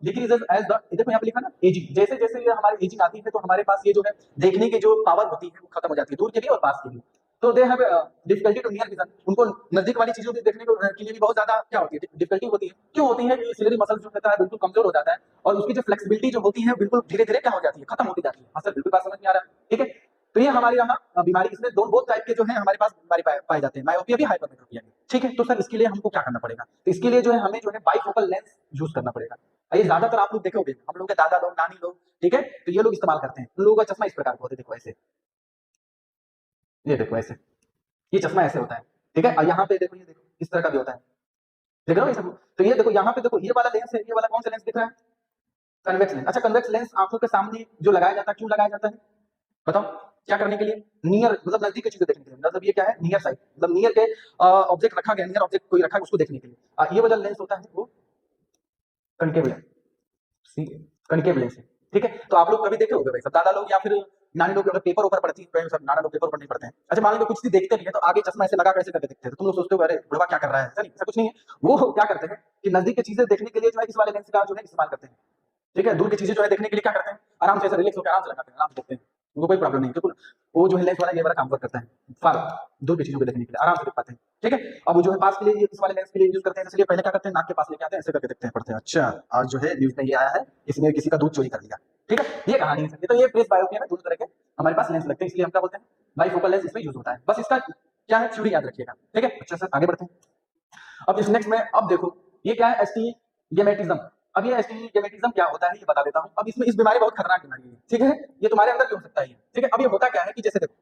decreases as the, देखो यहाँ पे लिखा ना एजिंग, जैसे जैसे ये हमारी एजिंग आती है तो हमारे पास ये जो है देखने की जो पावर होती है वो खत्म हो जाती है, दूर के भी और पास के भी। तो they have difficulty to near vision, उनको नजदीक वाली चीजों को देखने को के लिए भी बहुत ज्यादा क्या होती है, डिफिकल्टी होती है। क्यों होती है? सिलेरी मसल जो होता है बिल्कुल कमजोर हो जाता है और उसकी जो फ्लेक्सिबिलिटी जो होती है बिल्कुल धीरे धीरे क्या हो जाती है, खत्म होती जाती है। हाँ सर, बिल्कुल बात समझ में आ रहा है। ठीक है। तो ये हमारे यहाँ बीमारी, इसमें दो बहुत टाइप के जो है हमारे पास बीमारी पाए जाते हैं, मायोपिया भी हाइपरमेट्रोपिया भी। ठीक है। तो सर इसके लिए हमको क्या करना पड़ेगा? तो इसके लिए जो है हमें जो है बाइफोकल लेंस यूज करना पड़ेगा। ये ज्यादातर आप लोग देखोगे, हम लोग के दादा लोग, नानी लोग, ठीक है, तो ये लोग इस्तेमाल करते हैं। उन लोगों का चश्मा इस प्रकार का होता है, देखो ऐसे, ये देखो ऐसे, ये चश्मा ऐसे होता है। ठीक है। और यहाँ पे देखो, ये देखो इस तरह का भी होता है, देख रहे हो ये सब? तो ये देखो यहाँ पे देखो, ये वाला लेंस है, ये वाला कौन सा लेंस दिख रहा है? Convex lens. अच्छा, कन्वेक्स लेंस आंखों के सामने जो लगाया जाता है, क्यों लगाया जाता है बताओ? क्या करने के लिए? नियर, मतलब नजदीक की चीजें देखने के लिए। मतलब ये क्या है, नियर साइड, मतलब नियर के ऑब्जेक्ट रखा गया, नियर ऑब्जेक्ट कोई रखा है उसको देखने के लिए। ये वाला लेंस होता है वो कनकेव लेंस, कनकेव लेंस है। ठीक है। तो आप लोग कभी देखे होंगे भाई सब, दादा लोग या फिर नानी लोग अगर पेपर ऊपर पढ़ती है, सब नाना लोग पेपर ऊपर नहीं पढ़ते हैं। अच्छा, मान लो कुछ चीज देखते भी है तो आगे चश्मा ऐसे लगा कैसे करके देखते हैं, तो तुम लोग सोचते हो अरे बुढ़वा क्या कर रहा है? ऐसा कुछ नहीं है। वो क्या करते हैं कि नजदीक की चीजें देखने के लिए जो है इस वाले लेंस का जो है इस्तेमाल करते हैं। ठीक है। दूर की चीजें जो है देखने के लिए क्या करते हैं, आराम से ऐसे रिलैक्स होकर आराम से लगाते हैं, आराम से देखते हैं, उनको कोई प्रॉब्लम नहीं है, क्योंकि वो जो है लेंस वाला ये वाला काम करता है, फार दूर की चीजों को देखने के लिए आराम से देख पाते हैं। ठीक है। अब वो जो है पास के लिए इस वाले लेंस के लिए यूज करते हैं, इसलिए पहले क्या करते हैं, नाक के पास लेके आते हैं, ऐसे करके देखते हैं, पढ़ते हैं। अच्छा, आज जो है न्यूज में ये आया है, इसने किसी का दूध चोरी कर लिया। ठीक है। ये कहानी है। तो ये प्रेस बायोपिया में दोनों तरह के हमारे पास लेंस लगते हैं, इसलिए हम क्या बोलते हैं, बाइफोकल लेंस इसमें यूज होता है। बस इसका क्या है, थ्योरी याद रखिएगा। ठीक है। अच्छा सर, आगे बढ़ते हैं। अब इस नेक्स्ट में, अब देखो ये क्या है, एस्टिग्मेटिज्म। अब ये एस्टिग्मेटिज्म क्या होता है ये बता देता हूँ। अब इसमें इस बीमारी बहुत खतरनाक बीमारी है। ठीक है। ये तुम्हारे अंदर भी हो सकता है। ठीक है। अब ये होता क्या है कि जैसे देखो,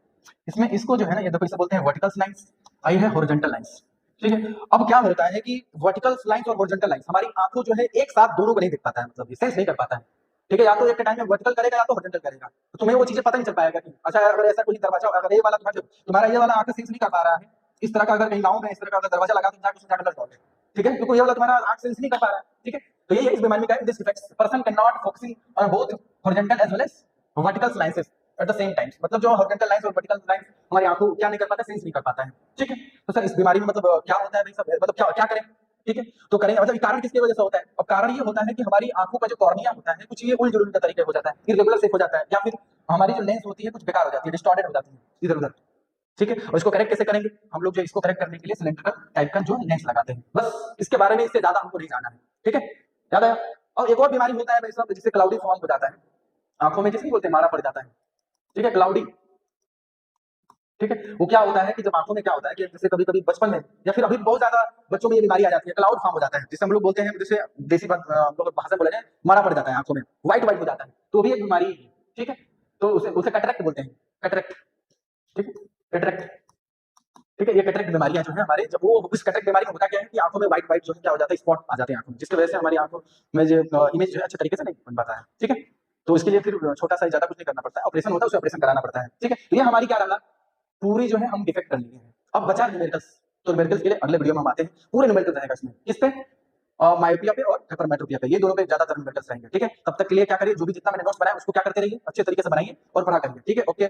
इसमें इसको जो है ना, ये देखो इसे बोलते हैं वर्टिकल लाइंस, आई है हॉरिजॉन्टल लाइंस। ठीक है। अब क्या होता है कि वर्टिकल लाइंस और हॉरिजॉन्टल लाइंस हमारी आंखों जो है एक साथ दोनों को नहीं देख पाता है, मतलब सेंस नहीं कर पाता है। ठीक है। या तो एक टाइम में वर्टिकल करेगा या तो हॉरिजॉन्टल करेगा, तो तुम्हें वो चीजें पता नहीं चल पाएगा कि अच्छा अगर ऐसा कोई दरवाजा, अगर ये वाला तुम्हारा ये वाला आंख सेंस नहीं कर पा रहा है, इस तरह का अगर कहीं गाँव में इस तरह का अगर दरवाजा लगा तो जाकर उसमें जाकर लग जाओगे। ठीक है। क्योंकि ये वाला तुम्हारा आंख सेंस नहीं कर पा रहा है। ठीक है। तो ये इस बीमारी में क्या है, this effects person can not focusing on both horizontal as well as vertical lines at the same time. मतलब जो हॉरिजॉन्टल लाइंस और वर्टिकल लाइंस हमारी आंखों क्या नहीं कर पाता, सेंस नहीं कर पाता है। ठीक है। तो सर इस बीमारी में मतलब क्या होता है भाई सब, मतलब क्या क्या करें? ठीक है। तो करेंगे, मतलब कारण किसकी वजह से होता है? अब कारण ये होता है कि हमारी आंखों का जो कॉर्निया होता है कुछ ये उल्ट जुलट का तरीके हो जाता है, इरेगुलर शेप हो जाता है, या फिर हमारी जो लेंस होती है कुछ बेकार हो जाती है, डिस्टॉर्टेड हो जाती है इधर उधर। ठीक है। और इसको करेक्ट कैसे करेंगे? हम लोग जो इसको करेक्ट करने के लिए सिलेंड्रिकल टाइप का जो लेंस लगाते हैं। बस इसके बारे में, इससे ज्यादा हमको नहीं जानना है। ठीक है। याद आया? और एक और बीमारी होता है भाई साहब, जिससे क्लाउडी फॉर्म हो जाता है आंखों में, जिसे बोलते हैं मारा पड़ जाता है। ठीक है, क्लाउडी। ठीक है। वो क्या होता है कि जब आंखों में क्या होता है कि जैसे कभी कभी बचपन में या फिर अभी बहुत ज्यादा बच्चों में ये बीमारी आ जाती है, क्लाउड फॉर्म हो जाता है, जिसे हम लोग बोलते हैं, जैसे देसी हम लोग भाषा बोले हैं, मारा पड़ जाता है आंखों में, व्हाइट व्हाइट हो जाता है, तो भी एक बीमारी है। ठीक है। तो उसे उसे कैटरेक्ट बोलते हैं, कैटरेक्ट। ठीक है, कैटरेक्ट। ठीक है। ये कैटरेक्ट बीमारियां जो है हमारे, जब वो इस कैटरेक्ट बीमारी में होता क्या है कि आंखों में व्हाइट व्हाइट जो है क्या हो जाता है, स्पॉट आ जाते हैं आंखों में, जिसकी वजह से हमारी आंखों में जो इमेज जो है अच्छे तरीके से नहीं बन पाता है। ठीक है। तो इसके लिए फिर छोटा सा ज्यादा कुछ नहीं करना पड़ता है, ऑपरेशन होता है, उसे ऑपरेशन कराना पड़ता है। ठीक है। तो ये हमारी क्या रहा, पूरी जो है हम डिफेक्ट कर लिए हैं। अब बचा न्यूमेरिकल्स, तो न्यूमेरिकल्स के लिए अगले वीडियो में हम आते हैं, पूरे न्यूमेरिकल्स रहेगा इसमें, किस पे, मायोपिया पे और हाइपरमेट्रोपिया पे, ये दोनों पे ज्यादातर न्यूमेरिकल्स रहेंगे। ठीक है। तब तक के लिए क्या करिए, जो भी जितना मैंने नोट्स बनाया उसको क्या करते रहिए, अच्छे तरीके से बनाइए और पढ़ा करिए। ठीक है। ओके।